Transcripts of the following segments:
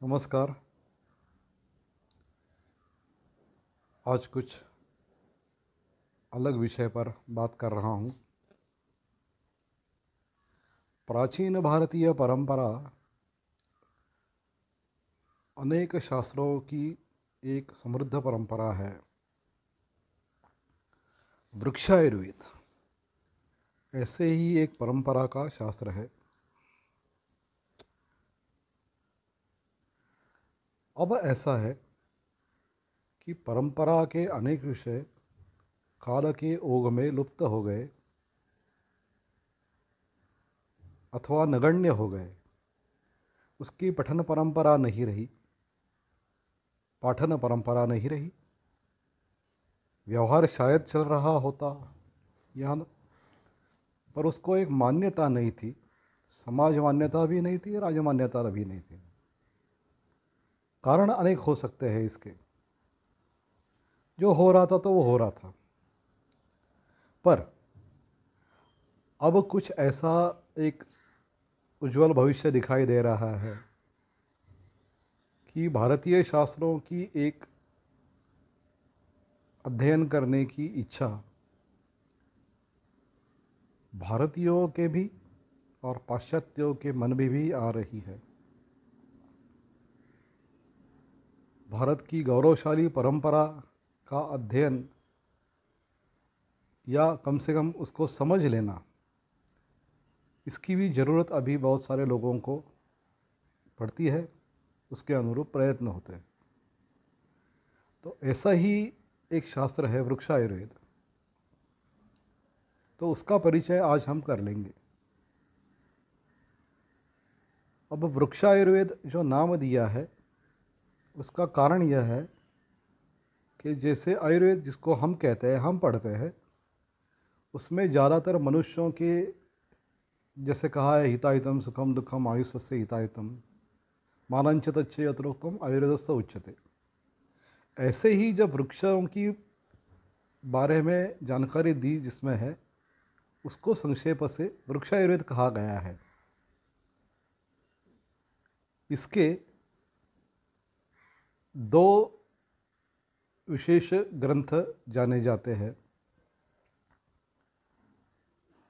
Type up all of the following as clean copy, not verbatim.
नमस्कार। आज कुछ अलग विषय पर बात कर रहा हूँ। प्राचीन भारतीय परंपरा अनेक शास्त्रों की एक समृद्ध परंपरा है। वृक्षायुर्वेद ऐसे ही एक परंपरा का शास्त्र है। अब ऐसा है कि परंपरा के अनेक विषय काल के ओघ में लुप्त हो गए अथवा नगण्य हो गए। उसकी पठन परंपरा नहीं रही, पाठन परंपरा नहीं रही। व्यवहार शायद चल रहा होता यहाँ, पर उसको एक मान्यता नहीं थी। समाज मान्यता भी नहीं थी, राज मान्यता भी नहीं थी। कारण अनेक हो सकते हैं इसके। जो हो रहा था तो वो हो रहा था, पर अब कुछ ऐसा एक उज्जवल भविष्य दिखाई दे रहा है कि भारतीय शास्त्रों की एक अध्ययन करने की इच्छा भारतीयों के भी और पाश्चात्यों के मन में भी आ रही है। भारत की गौरवशाली परंपरा का अध्ययन या कम से कम उसको समझ लेना, इसकी भी ज़रूरत अभी बहुत सारे लोगों को पड़ती है। उसके अनुरूप प्रयत्न होते हैं। तो ऐसा ही एक शास्त्र है वृक्षायुर्वेद। तो उसका परिचय आज हम कर लेंगे। अब वृक्षायुर्वेद जो नाम दिया है उसका कारण यह है कि जैसे आयुर्वेद जिसको हम कहते हैं, हम पढ़ते हैं, उसमें ज़्यादातर मनुष्यों के, जैसे कहा है हिताहितम सुखम दुखम आयुष्य हिताहितम मानंच तच्चे अतरोक्तम आयुर्वेदस्थ उच्यते। ऐसे ही जब वृक्षों की बारे में जानकारी दी जिसमें है, उसको संक्षेप से वृक्षायुर्वेद कहा गया है। इसके दो विशेष ग्रंथ जाने जाते हैं।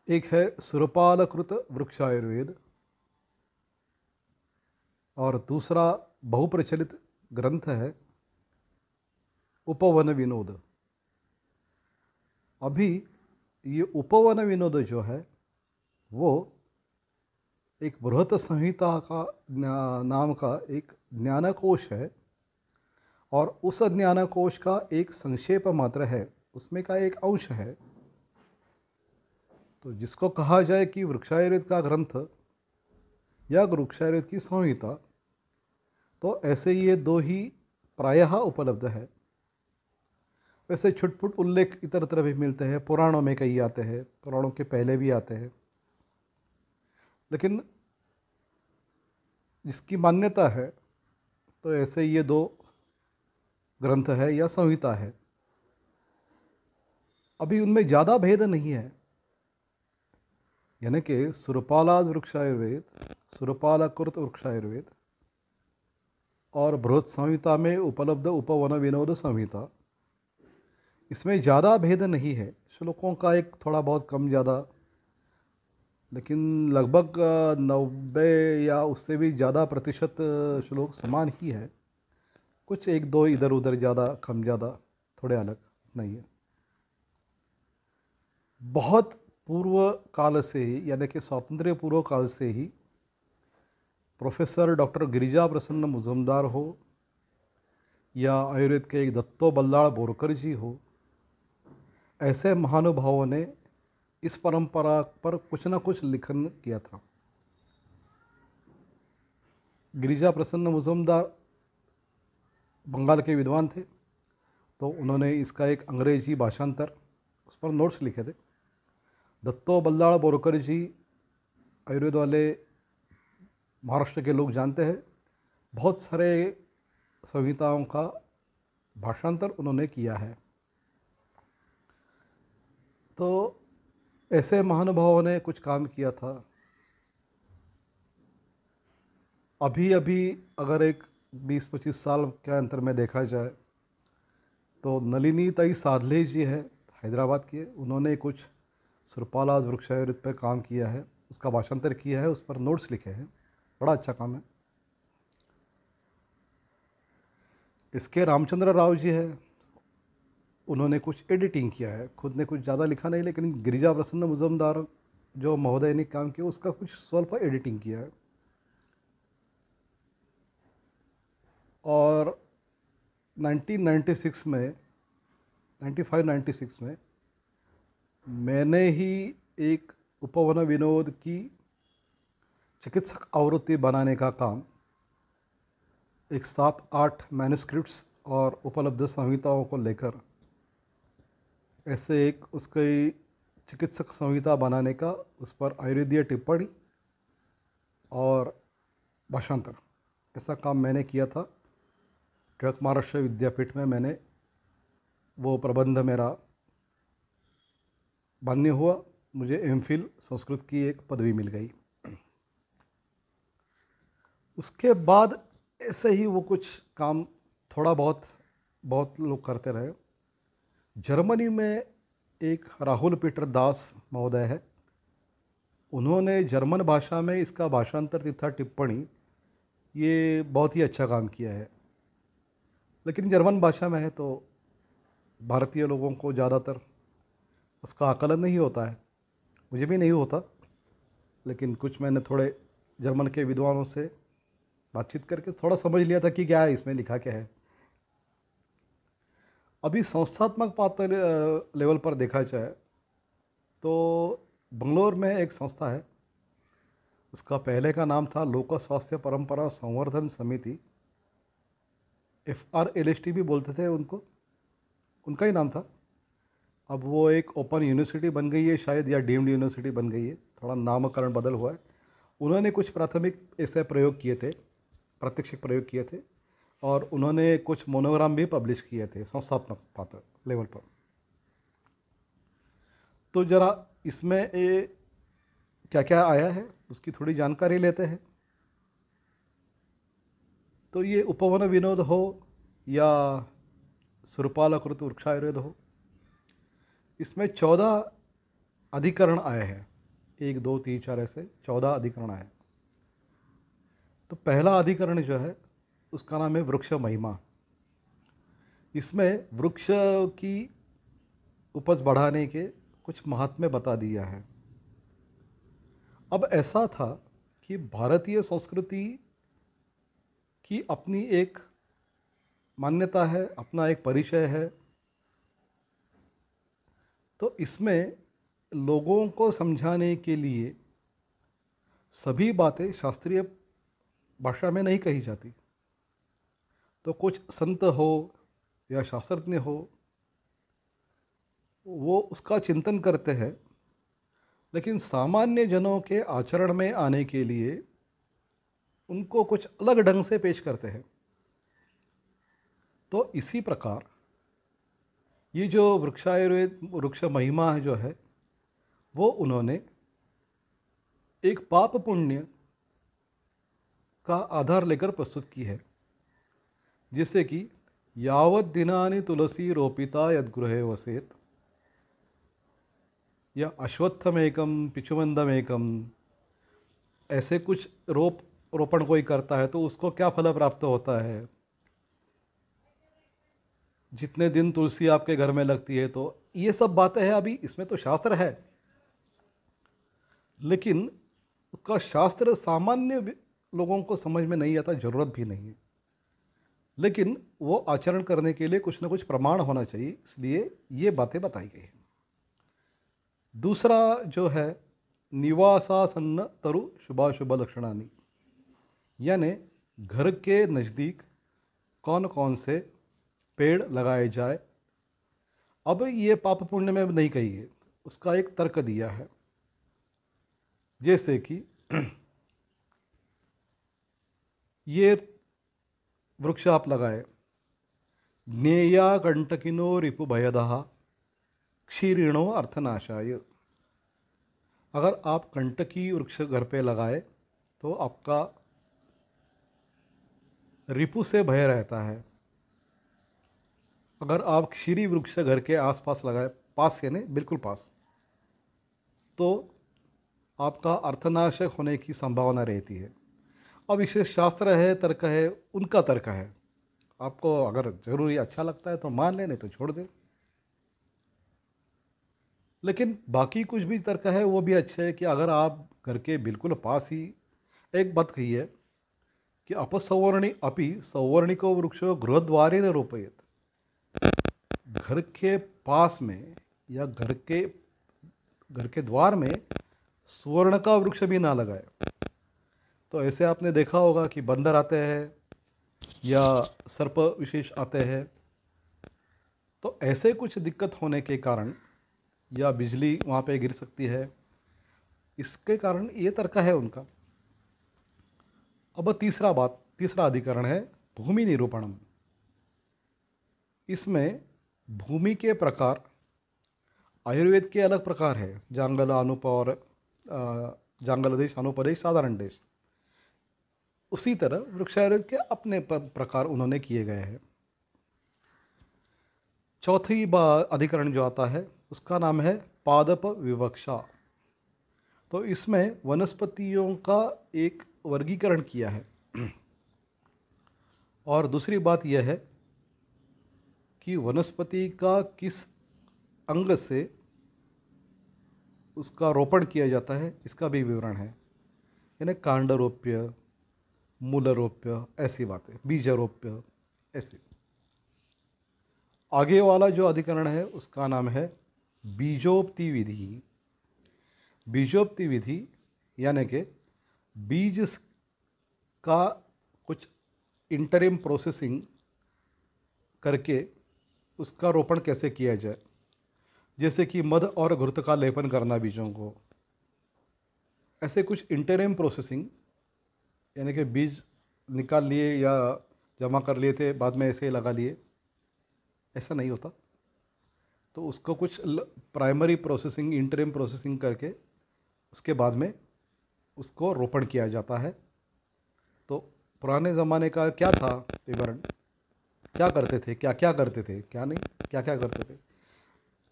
एक है सुरपालकृत वृक्षायुर्वेद और दूसरा बहुप्रचलित ग्रंथ है उपवन विनोद। अभी ये उपवन विनोद जो है वो एक बृहत संहिता का नाम का एक ज्ञानकोश है और उस ज्ञानकोश का एक संक्षेप मात्र है, उसमें का एक अंश है। तो जिसको कहा जाए कि वृक्षायुर्वेद का ग्रंथ या वृक्षायुर्वेद की संहिता, तो ऐसे ये दो ही प्रायः उपलब्ध है। वैसे छुटपुट उल्लेख इतर तरह भी मिलते हैं, पुराणों में कई आते हैं, पुराणों के पहले भी आते हैं, लेकिन जिसकी मान्यता है तो ऐसे ये दो ग्रंथ है या संहिता है। अभी उनमें ज़्यादा भेद नहीं है, यानी कि सुरपालाद वृक्षायुर्वेद, सुरपालकृत वृक्षायुर्वेद और बृहत संहिता में उपलब्ध उपवन विनोद संहिता, इसमें ज़्यादा भेद नहीं है। श्लोकों का एक थोड़ा बहुत कम ज़्यादा, लेकिन लगभग 90 या उससे भी ज़्यादा प्रतिशत श्लोक समान ही है। कुछ एक दो इधर उधर ज़्यादा कम ज़्यादा थोड़े अलग नहीं है। बहुत पूर्व काल से ही, यानी कि स्वातंत्र्य पूर्व काल से ही प्रोफेसर डॉक्टर गिरिजा प्रसन्न मुजुमदार हो या आयुर्वेद के एक दत्तो बल्लाळ बोरकर जी हो, ऐसे महानुभावों ने इस परंपरा पर कुछ ना कुछ लिखन किया था। गिरिजा प्रसन्न मुजुमदार बंगाल के विद्वान थे, तो उन्होंने इसका एक अंग्रेजी भाषांतर, उस पर नोट्स लिखे थे। दत्तो बल्लाळ बोरकर जी आयुर्वेद वाले महाराष्ट्र के लोग जानते हैं, बहुत सारे संहिताओं का भाषांतर उन्होंने किया है। तो ऐसे महानुभावों ने कुछ काम किया था। अभी अभी अगर एक 20-25 साल के अंतर में देखा जाए तो नलिनी ताई साधले जी है, हैदराबाद की है। उन्होंने कुछ सुरपालाज वृक्षायुर्वेद पर काम किया है, उसका भाषांतर किया है, उस पर नोट्स लिखे हैं। बड़ा अच्छा काम है। इसके रामचंद्र राव जी है, उन्होंने कुछ एडिटिंग किया है, खुद ने कुछ ज़्यादा लिखा नहीं, लेकिन गिरिजा प्रसन्न मुजुमदार जो महोदय ने काम किया उसका कुछ स्वल्प एडिटिंग किया है। और 1996 में 95-96 में मैंने ही एक उपवन विनोद की चिकित्सक आवृत्ति बनाने का काम एक 7-8 मैन्युस्क्रिप्ट्स और उपलब्ध संहिताओं को लेकर ऐसे एक उसकी चिकित्सक संहिता बनाने का, उस पर आयुर्वेदीय टिप्पणी और भाषांतर, ऐसा काम मैंने किया था। टिळक महाराष्ट्र विद्यापीठ में मैंने वो प्रबंध मेरा मान्य हुआ, मुझे एमफिल संस्कृत की एक पदवी मिल गई। उसके बाद ऐसे ही वो कुछ काम थोड़ा बहुत लोग करते रहे। जर्मनी में एक राहुल पीटर दास महोदय है, उन्होंने जर्मन भाषा में इसका भाषांतर तथा टिप्पणी, ये बहुत ही अच्छा काम किया है। लेकिन जर्मन भाषा में है तो भारतीय लोगों को ज़्यादातर उसका आकलन नहीं होता है, मुझे भी नहीं होता। लेकिन कुछ मैंने थोड़े जर्मन के विद्वानों से बातचीत करके थोड़ा समझ लिया था कि क्या है, इसमें लिखा क्या है। अभी संस्थात्मक पात्र लेवल पर देखा जाए तो बंगलोर में एक संस्था है, उसका पहले का नाम था लोक स्वास्थ्य परंपरा संवर्धन समिति, FRLST भी बोलते थे उनको, उनका ही नाम था। अब वो एक ओपन यूनिवर्सिटी बन गई है शायद, या डीम्ड यूनिवर्सिटी बन गई है, थोड़ा नामकरण बदल हुआ है। उन्होंने कुछ प्राथमिक ऐसे प्रयोग किए थे, प्रात्यक्षिक प्रयोग किए थे, और उन्होंने कुछ मोनोग्राम भी पब्लिश किए थे संस्थात्मक पात्र लेवल पर। तो ज़रा इसमें क्या क्या आया है उसकी थोड़ी जानकारी लेते हैं। तो ये उपवन विनोद हो या सुरपालकृत वृक्षायुर्वेद हो, इसमें 14 अधिकरण आए हैं, 1 2 3 4 ऐसे 14 अधिकरण आए। तो पहला अधिकरण जो है उसका नाम है वृक्ष महिमा। इसमें वृक्ष की उपज बढ़ाने के कुछ महात्म्य बता दिया है। अब ऐसा था कि भारतीय संस्कृति की अपनी एक मान्यता है, अपना एक परिचय है। तो इसमें लोगों को समझाने के लिए सभी बातें शास्त्रीय भाषा में नहीं कही जाती। तो कुछ संत हो या शास्त्रज्ञ हो, वो उसका चिंतन करते हैं, लेकिन सामान्य जनों के आचरण में आने के लिए उनको कुछ अलग ढंग से पेश करते हैं। तो इसी प्रकार ये जो वृक्षायुर्वेद वृक्ष महिमा जो है वो उन्होंने एक पाप पुण्य का आधार लेकर प्रस्तुत की है। जैसे कि यावत दिनानि तुलसी रोपिता यद्गृहे वसेत, या अश्वत्थमेकम पिचुमंदमेकम, ऐसे कुछ रोपण कोई करता है तो उसको क्या फल प्राप्त होता है, जितने दिन तुलसी आपके घर में लगती है। तो ये सब बातें हैं। अभी इसमें तो शास्त्र है, लेकिन उसका शास्त्र सामान्य लोगों को समझ में नहीं आता, ज़रूरत भी नहीं है। लेकिन वो आचरण करने के लिए कुछ ना कुछ प्रमाण होना चाहिए, इसलिए ये बातें बताई गई हैं। दूसरा जो है निवासासन्न तरु शुभाशुभ लक्षणानि, यानी घर के नज़दीक कौन कौन से पेड़ लगाए जाए। अब ये पाप पुण्य में नहीं कही है, उसका एक तर्क दिया है। जैसे कि ये वृक्ष आप लगाए, ज्ञेया कंटकिनो रिपुभयदः क्षीरिणो अर्थनाशाय। अगर आप कंटकी वृक्ष घर पे लगाए तो आपका रिपु से भय रहता है। अगर आप क्षीरी वृक्ष घर के आसपास लगाए, पास यानी बिल्कुल पास, तो आपका अर्थनाशक होने की संभावना रहती है। अब इसे शास्त्र है, तर्क है, उनका तर्क है। आपको अगर ज़रूरी अच्छा लगता है तो मान लें, नहीं तो छोड़ दें। लेकिन बाकी कुछ भी तर्क है वो भी अच्छे है कि अगर आप घर के बिल्कुल पास ही, एक बात कही है कि अपसवर्णी अपि सवर्णिको वृक्षो गृहद्वारे न रोपयेत। घर के पास में या घर के द्वार में सुवर्ण का वृक्ष भी ना लगाए। तो ऐसे आपने देखा होगा कि बंदर आते हैं या सर्प विशेष आते हैं, तो ऐसे कुछ दिक्कत होने के कारण, या बिजली वहाँ पे गिर सकती है, इसके कारण ये तर्क है उनका। अब तीसरा अधिकरण है भूमि निरूपणम। इसमें भूमि के प्रकार आयुर्वेद के अलग प्रकार है, जांगल अनुप और जांगल देश, अनुपदेश, साधारण देश। उसी तरह वृक्षायुर्वेद के अपने प्रकार उन्होंने किए गए हैं। चौथी अधिकरण जो आता है उसका नाम है पादप विवक्षा। तो इसमें वनस्पतियों का एक वर्गीकरण किया है। और दूसरी बात यह है कि वनस्पति का किस अंग से उसका रोपण किया जाता है, इसका भी विवरण है। यानी कांडरोप्य, मूलरोप्य, ऐसी बातें, बीजारोप्य, ऐसी। आगे वाला जो अधिकरण है उसका नाम है बीजोक्ति विधि। बीजोक्ति विधि यानी कि बीज का कुछ इंटरिम प्रोसेसिंग करके उसका रोपण कैसे किया जाए, जैसे कि मध और घृत का लेपन करना बीजों को। ऐसे कुछ इंटरिम प्रोसेसिंग, यानी कि बीज निकाल लिए या जमा कर लिए थे, बाद में ऐसे ही लगा लिए, ऐसा नहीं होता। तो उसको कुछ प्राइमरी प्रोसेसिंग, इंटरिम प्रोसेसिंग करके उसके बाद में उसको रोपण किया जाता है। तो पुराने ज़माने का क्या था विवरण, क्या करते थे, क्या क्या करते थे, क्या नहीं, क्या क्या करते थे।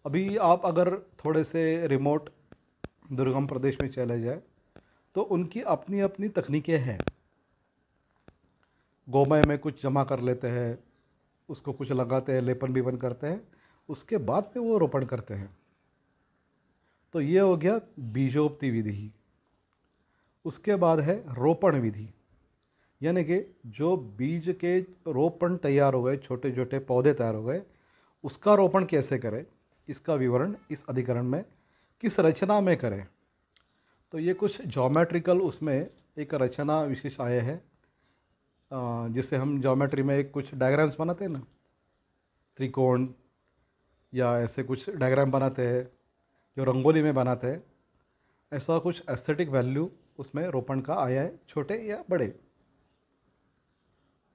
अभी आप अगर थोड़े से रिमोट दुर्गम प्रदेश में चले जाए तो उनकी अपनी अपनी तकनीकें हैं। गोमय में कुछ जमा कर लेते हैं, उसको कुछ लगाते हैं, लेपन बीपन करते हैं, उसके बाद में वो रोपण करते हैं। तो ये हो गया बीजोक्ति विधि। उसके बाद है रोपण विधि, यानी कि जो बीज के रोपण तैयार हो गए, छोटे छोटे पौधे तैयार हो गए, उसका रोपण कैसे करें, इसका विवरण इस अधिकरण में किस रचना में करें। तो ये कुछ ज्योमेट्रिकल उसमें एक रचना विशेष आए हैं, जिसे हम ज्योमेट्री में एक कुछ डायग्राम्स बनाते हैं ना, त्रिकोण या ऐसे कुछ डायग्राम बनाते हैं जो रंगोली में बनाते हैं, ऐसा कुछ एस्थेटिक वैल्यू उसमें रोपण का आया है, छोटे या बड़े।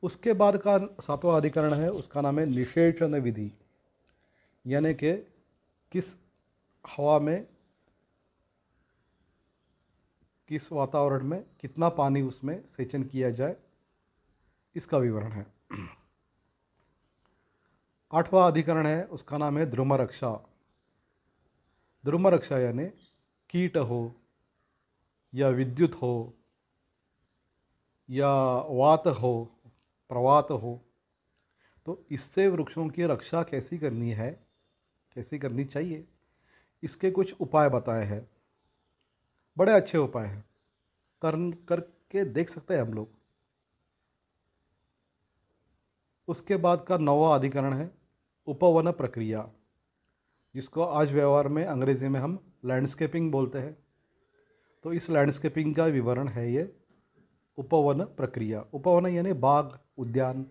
उसके बाद का सातवां अधिकरण है, उसका नाम है निषेचन विधि, यानी कि किस हवा में, किस वातावरण में कितना पानी उसमें सेचन किया जाए, इसका विवरण है। आठवां अधिकरण है, उसका नाम है द्रुम रक्षा। द्रुम रक्षा यानी कीट हो या विद्युत हो या वात हो, प्रवात हो, तो इससे वृक्षों की रक्षा कैसी करनी है, कैसी करनी चाहिए, इसके कुछ उपाय बताए हैं। बड़े अच्छे उपाय हैं, करके देख सकते हैं हम लोग। उसके बाद का 9वां अधिकरण है उपवन प्रक्रिया, जिसको आज व्यवहार में अंग्रेजी में हम लैंडस्केपिंग बोलते हैं। तो इस लैंडस्केपिंग का विवरण है ये उपवन प्रक्रिया। उपवन यानी बाग, उद्यान।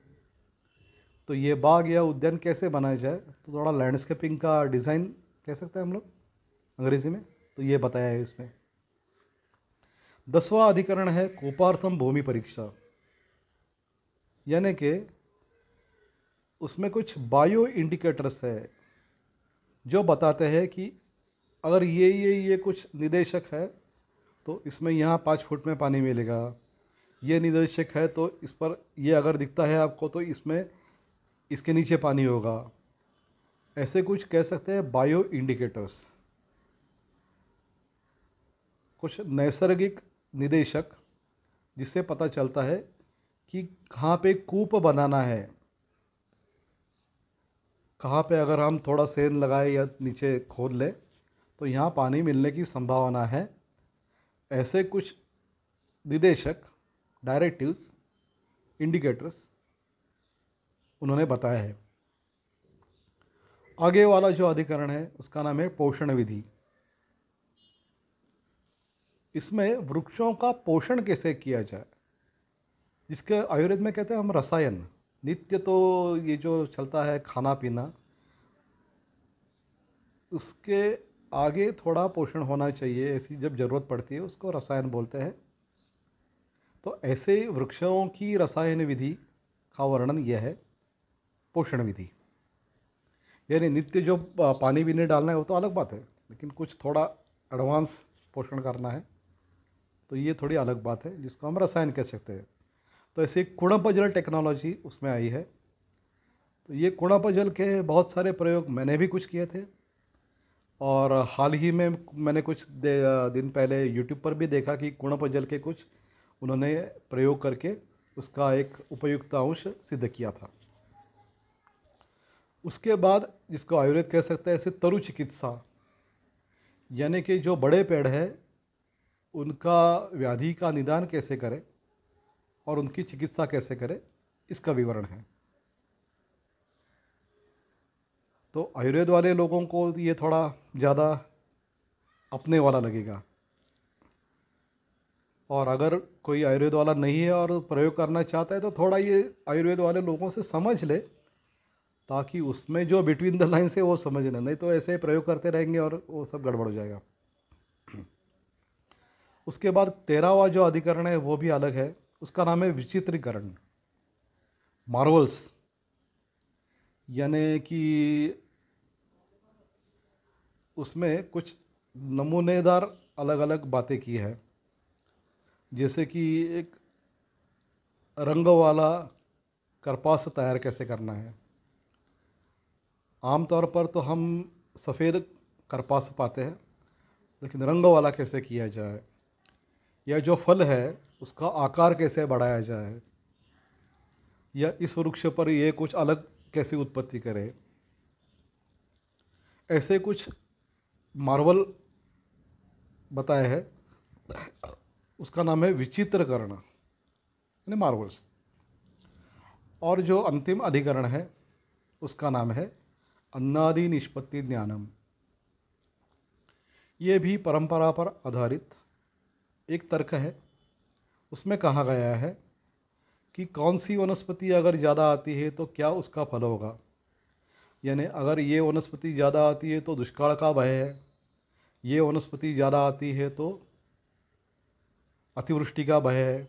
तो ये बाग या उद्यान कैसे बनाया जाए, तो थोड़ा लैंडस्केपिंग का डिज़ाइन कह सकते हैं हम लोग अंग्रेजी में, तो ये बताया है इसमें। 10वां अधिकरण है कोपार्थम भूमि परीक्षा, यानी कि उसमें कुछ बायो इंडिकेटर्स है जो बताते हैं कि अगर ये कुछ निदेशक है तो इसमें यहाँ 5 फुट में पानी मिलेगा, ये निदेशक है तो इस पर ये अगर दिखता है आपको तो इसमें इसके नीचे पानी होगा। ऐसे कुछ कह सकते हैं बायो इंडिकेटर्स, कुछ नैसर्गिक निदेशक जिससे पता चलता है कि कहाँ पे कूप बनाना है, कहाँ पे अगर हम थोड़ा सेंध लगाए या नीचे खोद लें तो यहाँ पानी मिलने की संभावना है। ऐसे कुछ निदेशक, डायरेक्टिव्स, इंडिकेटर्स उन्होंने बताया है। आगे वाला जो अधिकरण है उसका नाम है पोषण विधि। इसमें वृक्षों का पोषण कैसे किया जाए, जिसके आयुर्वेद में कहते हैं हम रसायन। नित्य तो ये जो चलता है खाना पीना, उसके आगे थोड़ा पोषण होना चाहिए, ऐसी जब ज़रूरत पड़ती है उसको रसायन बोलते हैं। तो ऐसे वृक्षों की रसायन विधि का वर्णन यह है पोषण विधि। यानी नित्य जो पानी भी नहीं डालना है वो तो अलग बात है, लेकिन कुछ थोड़ा एडवांस पोषण करना है तो ये थोड़ी अलग बात है, जिसको हम रसायन कह सकते हैं। तो ऐसे कुणपजल टेक्नोलॉजी उसमें आई है। तो ये कुणपजल के बहुत सारे प्रयोग मैंने भी कुछ किए थे, और हाल ही में मैंने कुछ दिन पहले यूट्यूब पर भी देखा कि कुणपजल के कुछ उन्होंने प्रयोग करके उसका एक उपयुक्त अंश सिद्ध किया था। उसके बाद जिसको आयुर्वेद कह सकते हैं ऐसे तरु चिकित्सा, यानी कि जो बड़े पेड़ है उनका व्याधि का निदान कैसे करें और उनकी चिकित्सा कैसे करें, इसका विवरण है। तो आयुर्वेद वाले लोगों को ये थोड़ा ज़्यादा अपने वाला लगेगा, और अगर कोई आयुर्वेद वाला नहीं है और प्रयोग करना चाहता है तो थोड़ा ये आयुर्वेद वाले लोगों से समझ ले, ताकि उसमें जो बिटवीन द लाइन्स है वो समझ लें, नहीं तो ऐसे प्रयोग करते रहेंगे और वो सब गड़बड़ हो जाएगा। उसके बाद 13वां जो अधिकरण है वो भी अलग है, उसका नाम है विचित्रीकरण, मार्वल्स। यानी कि उसमें कुछ नमूनेदार अलग अलग बातें की है, जैसे कि एक रंग वाला करपास तैयार कैसे करना है। आमतौर पर तो हम सफ़ेद करपास पाते हैं, लेकिन रंग वाला कैसे किया जाए, या जो फल है उसका आकार कैसे बढ़ाया जाए, या इस वृक्ष पर ये कुछ अलग कैसे उत्पत्ति करे, ऐसे कुछ मार्वल बताया है। उसका नाम है विचित्रकरण, यानी मार्वल्स। और जो अंतिम अधिकरण है उसका नाम है अन्नादि निष्पत्ति ज्ञानम। ये भी परंपरा पर आधारित एक तर्क है। उसमें कहा गया है कि कौन सी वनस्पति अगर ज़्यादा आती है तो क्या उसका फल होगा। यानी अगर ये वनस्पति ज़्यादा आती है तो दुष्काल का भय है, ये वनस्पति ज़्यादा आती है तो अतिवृष्टि का भय है।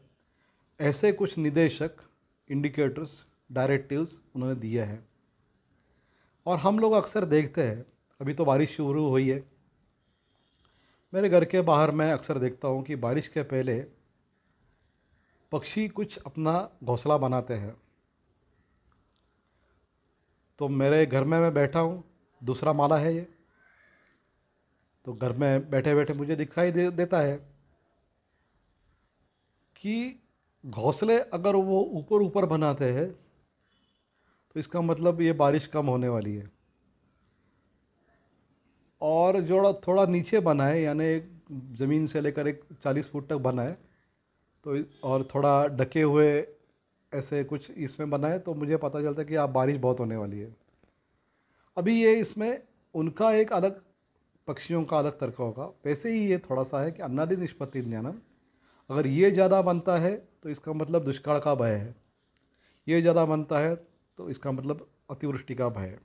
ऐसे कुछ निदेशक, इंडिकेटर्स, डायरेक्टिव्स उन्होंने दिए हैं। और हम लोग अक्सर देखते हैं, अभी तो बारिश शुरू हुई है, मेरे घर के बाहर मैं अक्सर देखता हूँ कि बारिश के पहले पक्षी कुछ अपना घोंसला बनाते हैं। तो मेरे घर में मैं बैठा हूँ, दूसरा माला है ये, तो घर में बैठे बैठे मुझे दिखाई देता है कि घोंसले अगर वो ऊपर ऊपर बनाते हैं तो इसका मतलब ये बारिश कम होने वाली है। और जो थोड़ा नीचे बना है, यानी ज़मीन से लेकर एक 40 फुट तक बना है, तो और थोड़ा ढके हुए ऐसे कुछ इसमें बना है, तो मुझे पता चलता है कि आप बारिश बहुत होने वाली है। अभी ये इसमें उनका एक अलग, पक्षियों का अलग तर्क होगा। वैसे ही ये थोड़ा सा है कि अन्नादि निष्पत्ति ज्ञानम, अगर ये ज़्यादा बनता है तो इसका मतलब दुष्काल का भय है, ये ज़्यादा बनता है तो इसका मतलब अतिवृष्टि का भय है।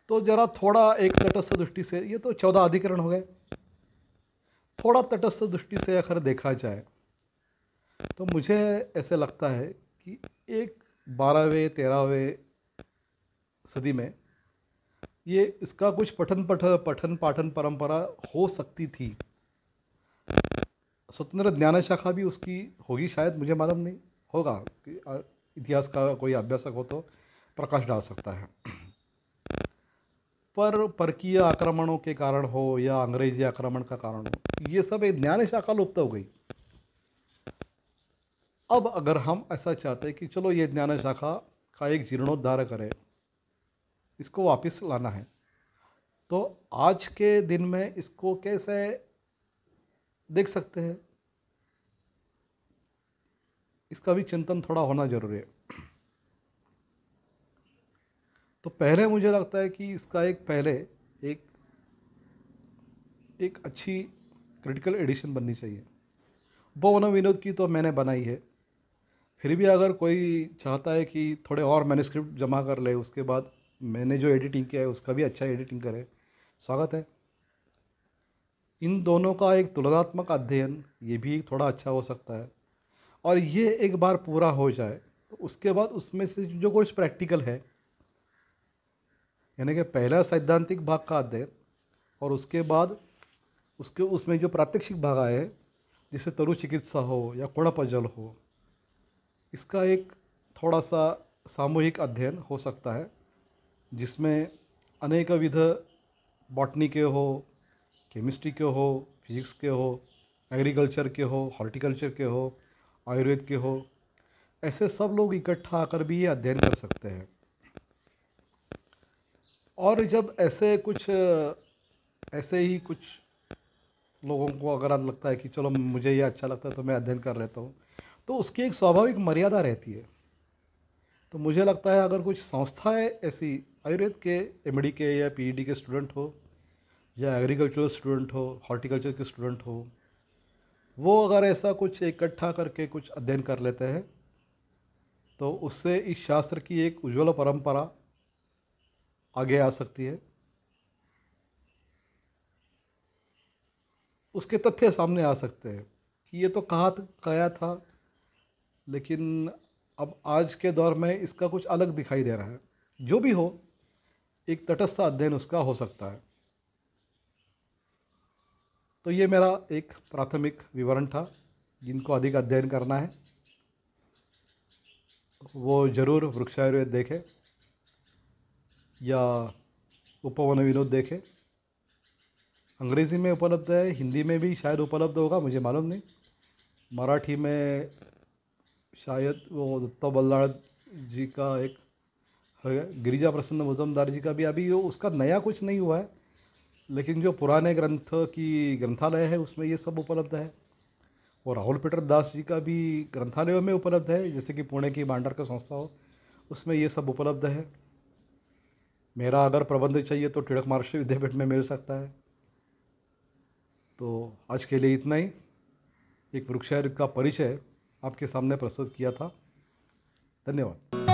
तो ज़रा थोड़ा एक तटस्थ दृष्टि से, ये तो 14 अधिकरण हो गए, थोड़ा तटस्थ दृष्टि से अगर देखा जाए तो मुझे ऐसे लगता है कि एक 12वें 13वें सदी में ये इसका कुछ पठन पाठन परंपरा हो सकती थी। स्वतंत्र ज्ञान शाखा भी उसकी होगी शायद, मुझे मालूम नहीं, होगा कि इतिहास का कोई अभ्यासक हो तो प्रकाश डाल सकता है। पर परकीय आक्रमणों के कारण हो या अंग्रेजी आक्रमण का कारण हो, ये सब एक ज्ञान शाखा लुप्त हो गई। अब अगर हम ऐसा चाहते हैं कि चलो ये ज्ञान शाखा का एक जीर्णोद्धार करें, इसको वापस लाना है, तो आज के दिन में इसको कैसे देख सकते हैं, इसका भी चिंतन थोड़ा होना जरूरी है। तो पहले मुझे लगता है कि इसका एक एक अच्छी क्रिटिकल एडिशन बननी चाहिए। उपवन विनोद की तो मैंने बनाई है, फिर भी अगर कोई चाहता है कि थोड़े और मैन्युस्क्रिप्ट जमा कर ले, उसके बाद मैंने जो एडिटिंग किया है उसका भी अच्छा एडिटिंग करे, स्वागत है। इन दोनों का एक तुलनात्मक अध्ययन ये भी थोड़ा अच्छा हो सकता है, और ये एक बार पूरा हो जाए तो उसके बाद उसमें से जो कुछ प्रैक्टिकल है, यानी कि पहला सैद्धांतिक भाग का अध्ययन और उसके बाद उसमें जो प्रात्यक्षिक भाग आए, जैसे तरु चिकित्सा हो या कोड़ापजल हो, इसका एक थोड़ा सा सामूहिक अध्ययन हो सकता है, जिसमें अनेक विध बॉटनी के हो, केमिस्ट्री के हो, फिजिक्स के हो, एग्रीकल्चर के हो, हॉर्टिकल्चर के हो, आयुर्वेद के हो, ऐसे सब लोग इकट्ठा आकर भी ये अध्ययन कर सकते हैं। और जब ऐसे ही कुछ लोगों को अगर लगता है कि चलो मुझे ये अच्छा लगता है तो मैं अध्ययन कर लेता हूँ, तो उसकी एक स्वाभाविक मर्यादा रहती है। तो मुझे लगता है अगर कुछ संस्थाएं ऐसी आयुर्वेद के एमडी के या पीईडी के स्टूडेंट हो, या एग्रीकल्चरल स्टूडेंट हो, हॉर्टिकल्चर के स्टूडेंट हो, वो अगर ऐसा कुछ इकट्ठा करके कुछ अध्ययन कर लेते हैं, तो उससे इस शास्त्र की एक उज्ज्वल परंपरा आगे आ सकती है। उसके तथ्य सामने आ सकते हैं कि ये तो कहा गया था, लेकिन अब आज के दौर में इसका कुछ अलग दिखाई दे रहा है। जो भी हो, एक तटस्थ अध्ययन उसका हो सकता है। तो ये मेरा एक प्राथमिक विवरण था। जिनको अधिक अध्ययन करना है वो ज़रूर वृक्षायुर्वेद देखें या उपवन विनोद देखें। अंग्रेज़ी में उपलब्ध है, हिंदी में भी शायद उपलब्ध होगा, मुझे मालूम नहीं। मराठी में शायद वो दत्ता बल्लाळ जी का एक है, गिरिजा प्रसन्न मुजमदार जी का भी अभी उसका नया कुछ नहीं हुआ है, लेकिन जो पुराने ग्रंथ की ग्रंथालय है उसमें ये सब उपलब्ध है। और राहुल पीटर दास जी का भी ग्रंथालयों में उपलब्ध है, जैसे कि पुणे की भांडारकर संस्था हो, उसमें ये सब उपलब्ध है। मेरा अगर प्रबंध चाहिए तो टिळक महाराष्ट्र विद्यापीठ में मिल सकता है। तो आज के लिए इतना ही। एक वृक्षायुर्वेद का परिचय आपके सामने प्रस्तुत किया था। धन्यवाद।